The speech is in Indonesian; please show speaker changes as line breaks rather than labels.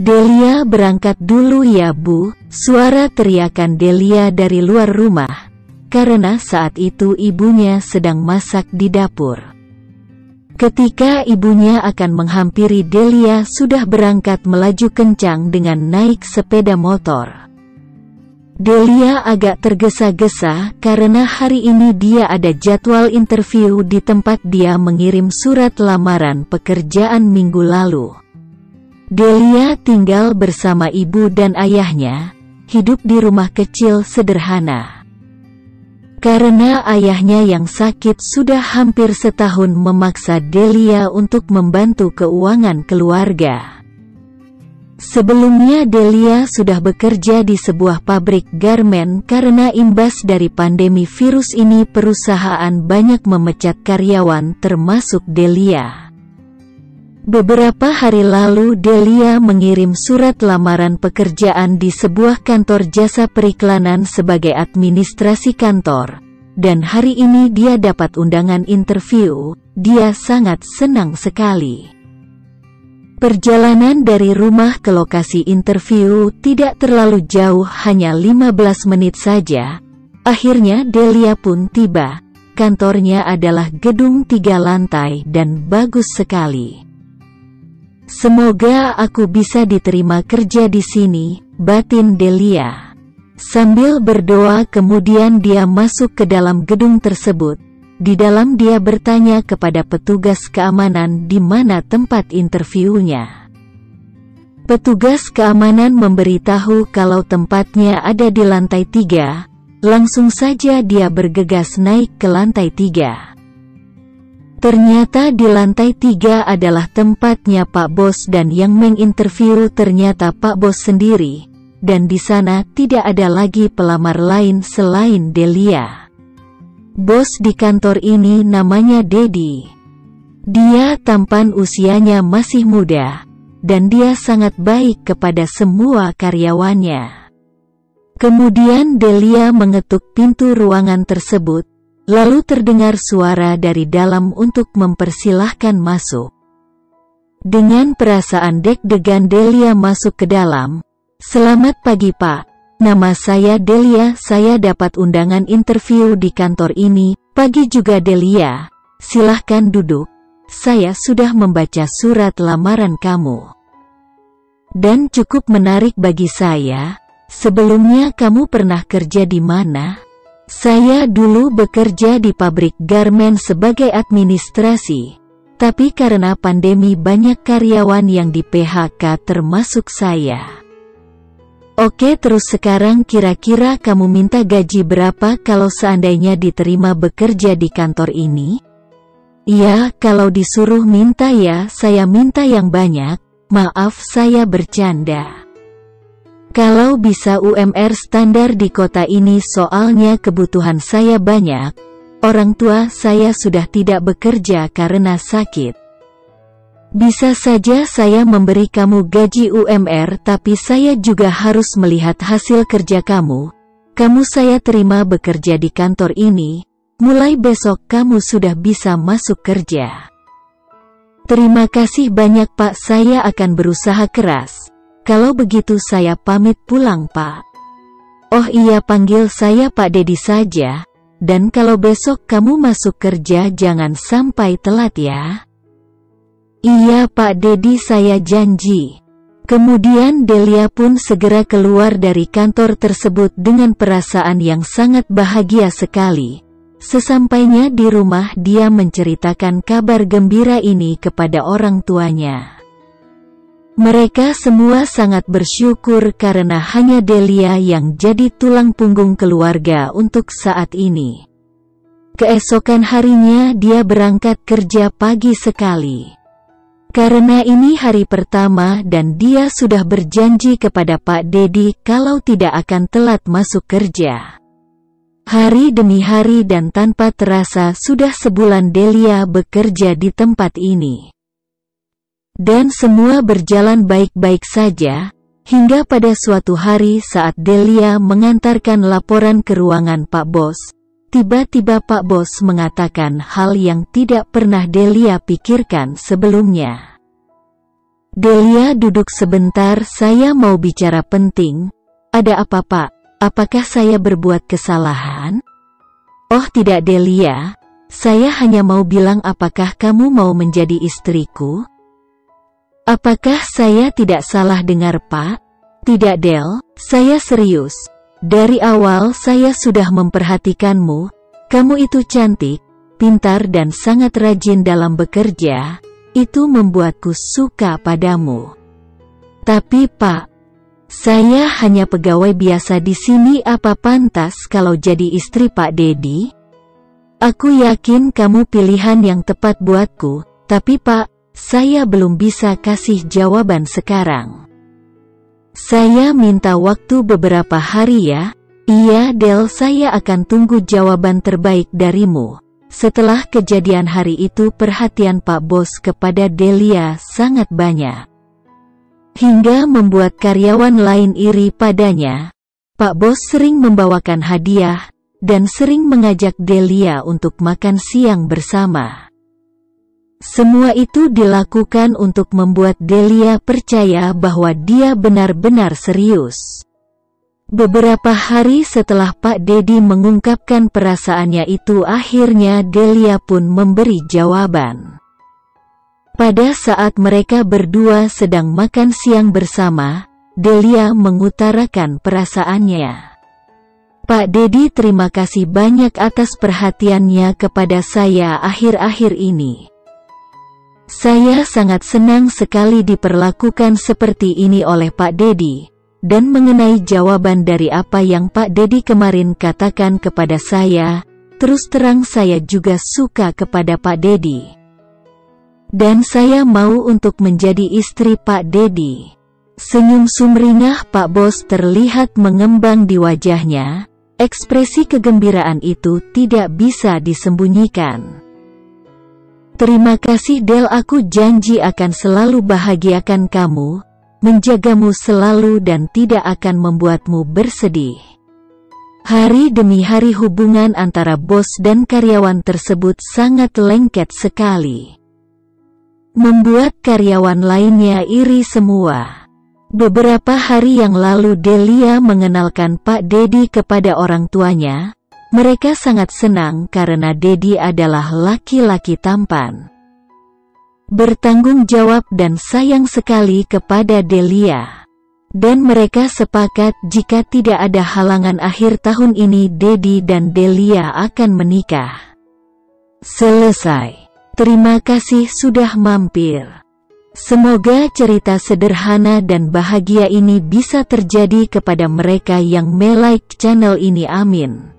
"Delia berangkat dulu ya Bu," suara teriakan Delia dari luar rumah, karena saat itu ibunya sedang masak di dapur. Ketika ibunya akan menghampiri Delia sudah berangkat melaju kencang dengan naik sepeda motor. Delia agak tergesa-gesa karena hari ini dia ada jadwal interview di tempat dia mengirim surat lamaran pekerjaan minggu lalu. Delia tinggal bersama ibu dan ayahnya, hidup di rumah kecil sederhana. Karena ayahnya yang sakit sudah hampir setahun memaksa Delia untuk membantu keuangan keluarga. Sebelumnya Delia sudah bekerja di sebuah pabrik garmen karena imbas dari pandemi virus ini perusahaan banyak memecat karyawan termasuk Delia. Beberapa hari lalu Delia mengirim surat lamaran pekerjaan di sebuah kantor jasa periklanan sebagai administrasi kantor, dan hari ini dia dapat undangan interview. Dia sangat senang sekali. Perjalanan dari rumah ke lokasi interview tidak terlalu jauh, hanya 15 menit saja. Akhirnya Delia pun tiba. Kantornya adalah gedung 3 lantai dan bagus sekali. "Semoga aku bisa diterima kerja di sini," batin Delia. Sambil berdoa kemudian dia masuk ke dalam gedung tersebut. Di dalam dia bertanya kepada petugas keamanan di mana tempat interviewnya. Petugas keamanan memberitahu kalau tempatnya ada di lantai 3. Langsung saja dia bergegas naik ke lantai 3. Ternyata di lantai 3 adalah tempatnya Pak Bos dan yang menginterview ternyata Pak Bos sendiri. Dan di sana tidak ada lagi pelamar lain selain Delia. Bos di kantor ini namanya Dedi. Dia tampan, usianya masih muda, dan dia sangat baik kepada semua karyawannya. Kemudian Delia mengetuk pintu ruangan tersebut. Lalu terdengar suara dari dalam untuk mempersilahkan masuk. Dengan perasaan deg-degan Delia masuk ke dalam. "Selamat pagi Pak, nama saya Delia, saya dapat undangan interview di kantor ini." "Pagi juga Delia, silahkan duduk, saya sudah membaca surat lamaran kamu. Dan cukup menarik bagi saya. Sebelumnya kamu pernah kerja di mana?" "Saya dulu bekerja di pabrik garmen sebagai administrasi, tapi karena pandemi banyak karyawan yang di PHK termasuk saya." "Oke, terus sekarang kira-kira kamu minta gaji berapa kalau seandainya diterima bekerja di kantor ini?" "Ya, kalau disuruh minta ya saya minta yang banyak." "Maaf, saya bercanda. Kalau bisa UMR standar di kota ini, soalnya kebutuhan saya banyak. Orang tua saya sudah tidak bekerja karena sakit. Bisa saja saya memberi kamu gaji UMR, tapi saya juga harus melihat hasil kerja kamu. Kamu saya terima bekerja di kantor ini. Mulai besok kamu sudah bisa masuk kerja." "Terima kasih banyak Pak, saya akan berusaha keras. Kalau begitu saya pamit pulang Pak." "Oh iya, panggil saya Pak Dedi saja. Dan kalau besok kamu masuk kerja jangan sampai telat ya." "Iya Pak Dedi, saya janji." Kemudian Delia pun segera keluar dari kantor tersebut dengan perasaan yang sangat bahagia sekali. Sesampainya di rumah dia menceritakan kabar gembira ini kepada orang tuanya. Mereka semua sangat bersyukur karena hanya Delia yang jadi tulang punggung keluarga untuk saat ini. Keesokan harinya dia berangkat kerja pagi sekali. Karena ini hari pertama dan dia sudah berjanji kepada Pak Dedi kalau tidak akan telat masuk kerja. Hari demi hari dan tanpa terasa sudah sebulan Delia bekerja di tempat ini. Dan semua berjalan baik-baik saja, hingga pada suatu hari saat Delia mengantarkan laporan ke ruangan Pak Bos, tiba-tiba Pak Bos mengatakan hal yang tidak pernah Delia pikirkan sebelumnya. Delia duduk sebentar, saya mau bicara penting. Ada apa Pak? Apakah saya berbuat kesalahan? Oh tidak Delia, saya hanya mau bilang apakah kamu mau menjadi istriku? Apakah saya tidak salah dengar Pak? Tidak Del, saya serius. Dari awal saya sudah memperhatikanmu, kamu itu cantik, pintar dan sangat rajin dalam bekerja. Itu membuatku suka padamu. Tapi Pak, saya hanya pegawai biasa di sini, apa pantas kalau jadi istri Pak Dedi? Aku yakin kamu pilihan yang tepat buatku, tapi Pak, saya belum bisa kasih jawaban sekarang. Saya minta waktu beberapa hari ya. Iya Del, saya akan tunggu jawaban terbaik darimu. Setelah kejadian hari itu perhatian Pak Bos kepada Delia sangat banyak. Hingga membuat karyawan lain iri padanya. Pak Bos sering membawakan hadiah, dan sering mengajak Delia untuk makan siang bersama. Semua itu dilakukan untuk membuat Delia percaya bahwa dia benar-benar serius. Beberapa hari setelah Pak Dedi mengungkapkan perasaannya itu, akhirnya Delia pun memberi jawaban. Pada saat mereka berdua sedang makan siang bersama, Delia mengutarakan perasaannya. Pak Dedi, terima kasih banyak atas perhatiannya kepada saya akhir-akhir ini. Saya sangat senang sekali diperlakukan seperti ini oleh Pak Dedi. Dan mengenai jawaban dari apa yang Pak Dedi kemarin katakan kepada saya, terus terang saya juga suka kepada Pak Dedi. Dan saya mau untuk menjadi istri Pak Dedi. Senyum sumringah Pak Bos terlihat mengembang di wajahnya, ekspresi kegembiraan itu tidak bisa disembunyikan. Terima kasih Del, aku janji akan selalu bahagiakan kamu, menjagamu selalu dan tidak akan membuatmu bersedih. Hari demi hari hubungan antara bos dan karyawan tersebut sangat lengket sekali. Membuat karyawan lainnya iri semua. Beberapa hari yang lalu Delia mengenalkan Pak Dedi kepada orang tuanya. Mereka sangat senang karena Dedi adalah laki-laki tampan, bertanggung jawab dan sayang sekali kepada Delia. Dan mereka sepakat jika tidak ada halangan akhir tahun ini Dedi dan Delia akan menikah. Selesai. Terima kasih sudah mampir. Semoga cerita sederhana dan bahagia ini bisa terjadi kepada mereka yang melike channel ini, amin.